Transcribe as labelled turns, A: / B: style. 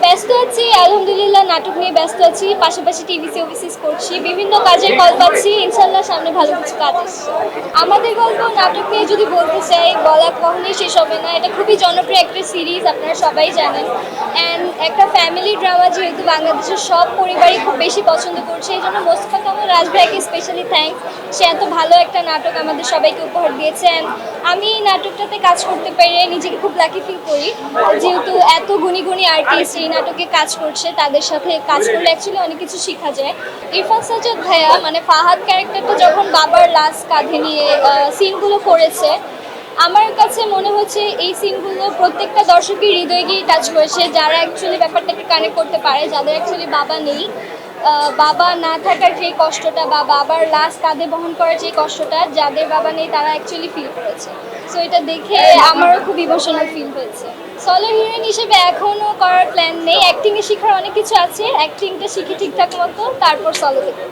A: ব্যস্ত আছি আলহামদুলিল্লাহ, নাটক নিয়ে ব্যস্ত আছি, পাশাপাশি টিভিসি ওবিসিস করছি, বিভিন্ন কাজের কল পাচ্ছি, ইনশাল্লাহ সামনে ভালো কিছু কাজ আসছে। আমাদের গল্প নাটক নিয়ে যদি বলতে চাই, বলা কখনোই শেষ হবে না। এটা খুবই জনপ্রিয় একটা সিরিজ, আপনারা সবাই জানেন। অ্যান্ড একটা ফ্যামিলি ড্রামা, যেহেতু বাংলাদেশের সব পরিবারই খুব বেশি পছন্দ করছে, এই জন্য মোস্তফা কামাল রাজ ভাইকে স্পেশালি থ্যাঙ্কস। সে এত ভালো একটা নাটক আমাদের সবাইকে উপহার দিয়েছেন। আমি এই নাটকটাতে কাজ করতে পেরে নিজেকে খুব লাকি ফিল করি, যেহেতু এত গুণী গুণী আর্টিস্ট এই নাটকে কাজ করছে, তাদের সাথে কাজ করলে অ্যাকচুয়ালি অনেক কিছু শেখা যায়। ইরফান সাজ্জাদ ভাইয়া মানে ফাহাদ ক্যারেক্টারটা যখন বাবার লাশ কাঁধে নিয়ে সিনগুলো করেছে, আমার কাছে মনে হচ্ছে এই সিনগুলো প্রত্যেকটা দর্শকের হৃদয়ে গিয়ে টাচ করেছে, যারা অ্যাকচুয়ালি ব্যাপারটাকে কানেক্ট করতে পারে, যাদের অ্যাকচুয়ালি বাবা নেই। বাবা না থাকার যে কষ্টটা বা বাবার লাশ কাঁধে বহন করার যে কষ্টটা, যাদের বাবা নেই তারা অ্যাকচুয়ালি ফিল করেছে। সো এটা দেখে আমারও খুব ইমোশনাল ফিল হয়েছে। সলো হিরোইন হিসেবে এখনও করার প্ল্যান নেই, অ্যাক্টিংয়ে শেখার অনেক কিছু আছে, অ্যাক্টিংটা শিখি ঠিকঠাক মতো, তারপর সলো দেবো।